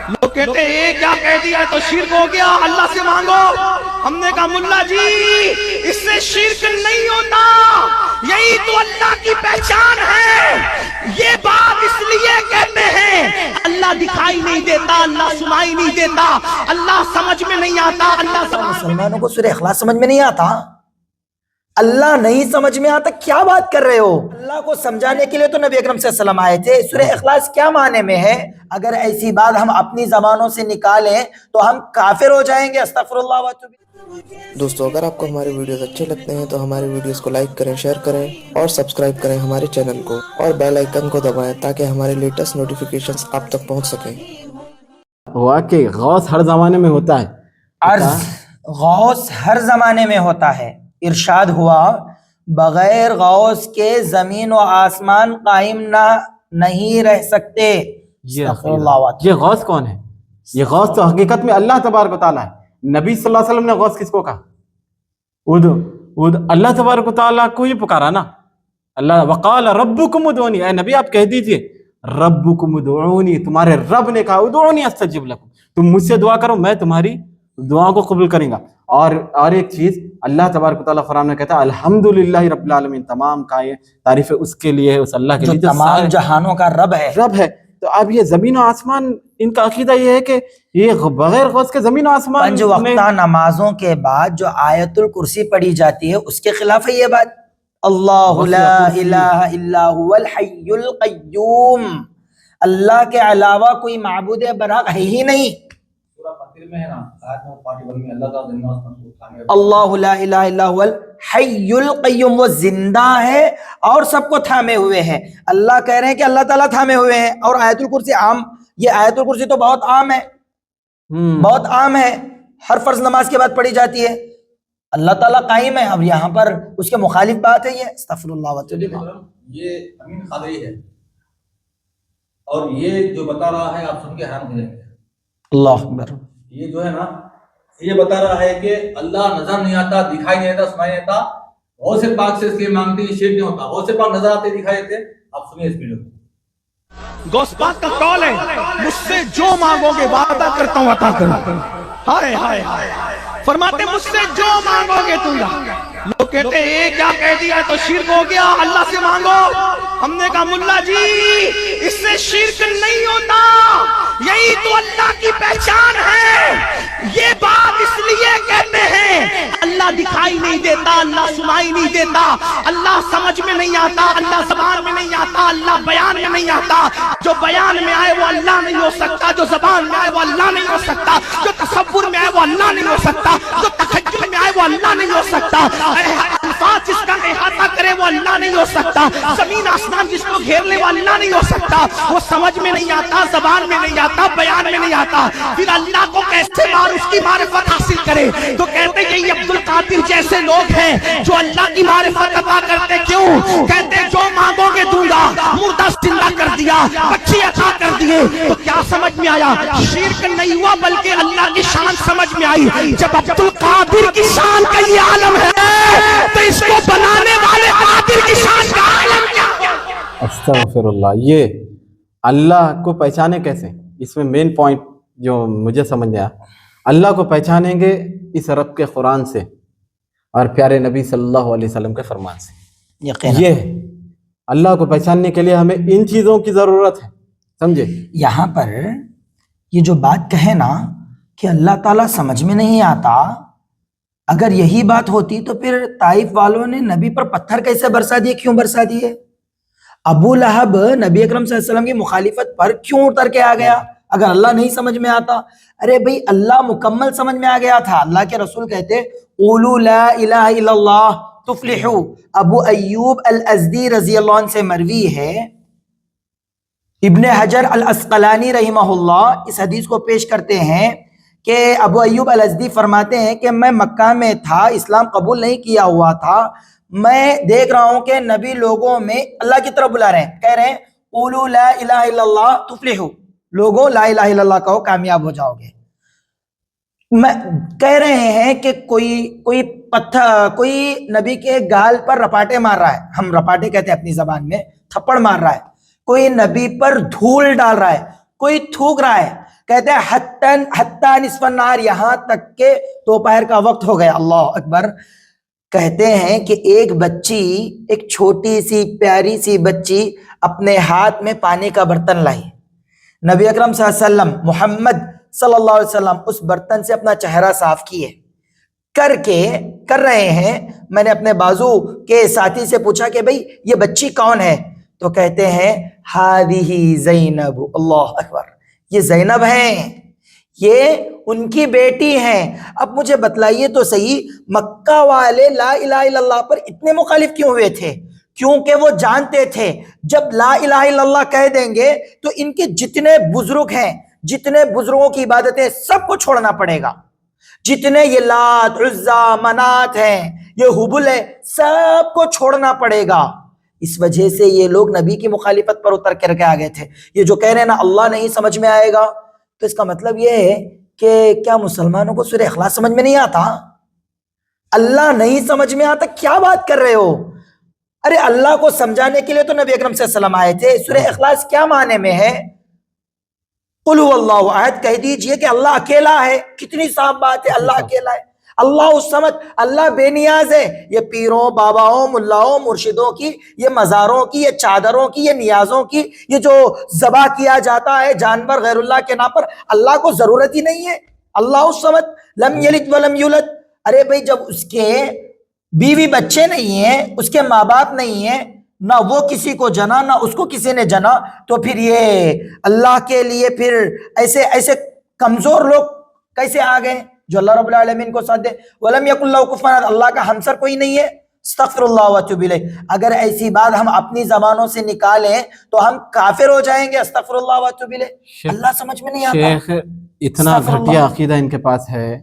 لوگ کہتے ہیں یہ کیا کہہ دیا تو شرک ہو گیا، اللہ سے مانگو۔ ہم نے کہا ملا جی اس سے شرک نہیں ہوتا، یہی تو اللہ کی پہچان ہے۔ یہ بات اس لیے کہتے ہیں اللہ دکھائی نہیں دیتا، اللہ سنائی نہیں دیتا، اللہ سمجھ میں نہیں آتا، اللہ مسلمانوں کو سورہ اخلاص سمجھ میں نہیں آتا، اللہ نہیں سمجھ میں آتا، کیا بات کر رہے ہو؟ اللہ کو سمجھانے کے لیے تو نبی اکرم صلی اللہ علیہ وسلم آئے تھے۔ سورہ اخلاص کیا معنی میں ہے؟ اگر ایسی بات ہم اپنی زبانوں سے نکالیں تو ہم کافر ہو جائیں گے۔ استغفر اللہ واتوب الیہ۔ دوستو اگر آپ کو ہمارے ویڈیوز اچھے لگتے ہیں تو ہمارے ویڈیوز کو لائک کریں، شیئر کریں اور سبسکرائب کریں ہمارے چینل کو، اور بیل آئیکن کو دبائیں تاکہ ہمارے لیٹسٹ نوٹیفیکیشنز آپ تک پہنچ سکیں۔ واقعی غوث ہر زمانے میں ہوتا ہے۔ عرض غوث ہر زمانے میں ہوتا ہے۔ ارشاد ہوا بغیر غوث کے زمین و آسمان قائم نہیں رہ سکتے۔ استغفر اللہ واتوب یہ غوث کون ہے؟ یہ غوث تو حقیقت میں اللہ تبارک و تعالیٰ ہے۔ نبی صلی اللہ علیہ وسلم نے غوث کس کو کہا؟ اللہ تبارک و تعالیٰ کو ہی پکارا نا۔ اللہ وقال ربکم ادعونی، اے نبی آپ کہہ دیجئے ربکم ادعونی، تمہارے رب نے کہا ادعونی استجب لکم، تم مجھ سے دعا کرو میں تمہاری دعا کو قبول کریں گا۔ اور ایک چیز اللہ تبارک و تعالیٰ قرآن میں کہتا ہے الحمدللہ رب العالمین، تمام تعریف اس کے لیے ہے، اس اللہ کے لیے جو تمام جہانوں کا رب ہے۔ تو اب یہ زمین و آسمان، ان کا عقیدہ یہ ہے کہ یہ بغیر غوث کے زمین و آسمان پنج وقتہ نمازوں کے بعد جو آیت الکرسی پڑھی جاتی ہے اس کے خلاف ہے یہ بات۔ اللہ لا الہ الا هو الحی القیوم، اللہ کے علاوہ کوئی معبود برحق ہے ہی نہیں۔ اللہ لا الہ الا هو الحی القیوم، وہ زندہ ہے اور سب کو تھامے ہوئے ہیں۔ اللہ کہہ رہے ہیں کہ اللہ تعالیٰ تھامے ہوئے ہیں، اور آیت الکرسی عام، یہ آیت الکرسی تو بہت عام ہے، بہت عام ہے، ہر فرض نماز کے بعد پڑھی جاتی ہے۔ اللہ تعالیٰ قائم ہے، اب یہاں پر اس کے مخالف بات ہے یہ۔ استغفر اللہ واتوب الیہ۔ یہ امین قادری ہے اور یہ جو بتا رہا ہے آپ سن کے حیران ہو جائیں گے۔ اللہ اکبر۔ یہ جو ہے نا یہ بتا رہا ہے کہ اللہ نظر نہیں آتا، دکھائی نہیں دیتا، سنائی نہیں دیتا، غوث پاک سے اس لیے مانگتے ہیں شرک نہیں ہوتا۔ غوث پاک نظر آتے دکھائی دیتے، آپ سنیے اس ویڈیو کو۔ غوث پاک کا قول ہے مجھ سے جو مانگو گے وعدہ کرتا ہوں عطا کروں۔ ہائے ہائے ہائے، فرماتے مجھ سے جو مانگو گے تم گا۔ لوگ کہتے ہیں یہ کیا کہہ دیا تو شرک ہو گیا، اللہ سے مانگو۔ ہم نے کہا ملا جی اس سے شرک نہیں ہوتا، یہی تو اللہ کی پہچان ہے۔ یہ بات اس لیے کہتے ہیں اللہ دکھائی نہیں دیتا، اللہ سنائی نہیں دیتا، اللہ سمجھ میں نہیں آتا، اللہ زبان میں نہیں آتا، اللہ بیان میں نہیں آتا۔ جو بیان میں آئے وہ اللہ نہیں ہو سکتا، جو زبان میں آئے وہ اللہ نہیں ہو سکتا، جو تصور میں آئے وہ اللہ نہیں ہو سکتا، جو تخیل میں آئے وہ اللہ نہیں ہو سکتا، الفاظ جس کا احاطہ کرے وہ اللہ نہیں ہو سکتا، زمین آسمان جس کو گھیر لے وہ اللہ نہیں ہو سکتا۔ وہ سمجھ میں نہیں آتا، زبان میں نہیں آتا، بیان میں نہیں آتا، پھر اللہ کو کیسے اس کی معرفت حاصل کرے؟ تو کہتے ہیں یہ عبد القادر جیسے لوگ ہیں جو اللہ کی معرفت عطا کرتے، کیوں؟ کہتے جو مانگو گے دوں گا، مردہ زندہ کر دیا، بچی عطا کر دیے۔ تو کیا سمجھ میں آیا؟ شرک نہیں ہوا بلکہ اللہ کی شان سمجھ میں آئی۔ جب عبد القادر کی شان کا یہ عالم ہے تو اس کو بنانے والے قادر کی شان کا عالم کیا ہے؟ استغفر اللہ۔ یہ اللہ کو پہچانے کیسے؟ اس میں مین پوائنٹ جو مجھے سمجھ آیا، اللہ کو پہچانیں گے اس رب کے قرآن سے اور پیارے نبی صلی اللہ علیہ وسلم کے فرمان سے۔ یقینا یہ اللہ کو پہچاننے کے لیے ہمیں ان چیزوں کی ضرورت ہے، سمجھے؟ یہاں پر یہ جو بات کہے نا کہ اللہ تعالیٰ سمجھ میں نہیں آتا، اگر یہی بات ہوتی تو پھر طائف والوں نے نبی پر پتھر کیسے برسا دیے؟ کیوں برسا دیے؟ ابو لہب نبی اکرم صلی اللہ علیہ وسلم کی مخالفت پر کیوں اتر کے آ گیا اگر اللہ نہیں سمجھ میں آتا؟ ارے بھئی اللہ مکمل سمجھ میں آ گیا تھا۔ اللہ کے رسول کہتے قولوا لا الہ الا اللہ تفلحوا۔ ابو ایوب الازدی رضی اللہ عنہ سے مروی ہے، ابن حجر الاسقلانی رحمہ اللہ اس حدیث کو پیش کرتے ہیں کہ ابو ایوب الازدی فرماتے ہیں کہ میں مکہ میں تھا، اسلام قبول نہیں کیا ہوا تھا، میں دیکھ رہا ہوں کہ نبی لوگوں میں اللہ کی طرف بلا رہے ہیں، کہہ رہے ہیں قولوا لا الہ الا اللہ تفلحوا، لوگوں لا الہ الا اللہ کہو کامیاب ہو جاؤ گے۔ میں کہہ رہے ہیں کہ کوئی پتھر، کوئی نبی کے گال پر رپاٹے مار رہا ہے، ہم رپاٹے کہتے ہیں اپنی زبان میں، تھپڑ مار رہا ہے، کوئی نبی پر دھول ڈال رہا ہے، کوئی تھوک رہا ہے، کہتے ہیں حتی نصف النہار، یہاں تک کہ دوپہر کا وقت ہو گیا. اللہ اکبر. کہتے ہیں کہ ایک بچی، ایک چھوٹی سی پیاری سی بچی اپنے ہاتھ میں پانی کا برتن لائی. نبی اکرم صلی اللہ علیہ وسلم، محمد صلی اللہ علیہ وسلم اس برتن سے اپنا چہرہ صاف کیے کر رہے ہیں. میں نے اپنے بازو کے ساتھی سے پوچھا کہ بھئی یہ بچی کون ہے؟ تو کہتے ہیں ہادہ زینب. اللہ اکبر. یہ زینب ہیں، یہ ان کی بیٹی ہیں. اب مجھے بتلائیے تو صحیح، مکہ والے لا الہ الا اللہ پر اتنے مخالف کیوں ہوئے تھے؟ کیونکہ وہ جانتے تھے جب لا الہ الا اللہ کہہ دیں گے تو ان کے جتنے بزرگ ہیں، جتنے بزرگوں کی عبادتیں، سب کو چھوڑنا پڑے گا. جتنے یہ لات، عزا، منات ہیں، یہ حبل ہے، سب کو چھوڑنا پڑے گا. اس وجہ سے یہ لوگ نبی کی مخالفت پر اتر کر کے آگے تھے. یہ جو کہہ رہے ہیں نا اللہ نہیں سمجھ میں آئے گا، تو اس کا مطلب یہ ہے کہ کیا مسلمانوں کو سورہ اخلاص سمجھ میں نہیں آتا؟ اللہ نہیں سمجھ میں آتا، کیا بات کر رہے ہو؟ ارے اللہ کو سمجھانے کے لیے تو نبی اکرم صلی اللہ علیہ وسلم آئے تھے. سورہ اخلاص کیا معنی میں ہے؟ قل هو اللہ احد، کہہ دیجئے کہ اللہ اکیلا ہے. کتنی صاف بات ہے، اللہ اکیلا ہے. اللہ الصمد، اللہ بے نیاز ہے. یہ پیروں، باباؤں، ملاؤں، مرشدوں کی، یہ مزاروں کی، یہ چادروں کی، یہ نیازوں کی، یہ جو ذبح کیا جاتا ہے جانور غیر اللہ کے نام پر، اللہ کو ضرورت ہی نہیں ہے. اللہ الصمد لم یلد ولم یولد. ارے بھائی جب اس کے بیوی بچے نہیں ہیں، اس کے ماں باپ نہیں ہیں، نہ وہ کسی کو جنا نہ اس کو کسی نے جنا، تو پھر یہ اللہ کے لیے پھر ایسے کمزور لوگ کیسے آ گئے جو اللہ رب العالمین کو ساتھ دے؟ وَلَمْ يَكُنْ لَهُ كُفُوًا أَحَدٌ، اللہ کا ہمسر کوئی نہیں ہے. استغفر اللہ واتوب الیہ. اگر ایسی بات ہم اپنی زبانوں سے نکالیں تو ہم کافر ہو جائیں گے. استغفر اللہ واتوب الیہ. اللہ سمجھ میں نہیں آتا. شیخ اتنا گھٹیا عقیدہ ان کے پاس ہے.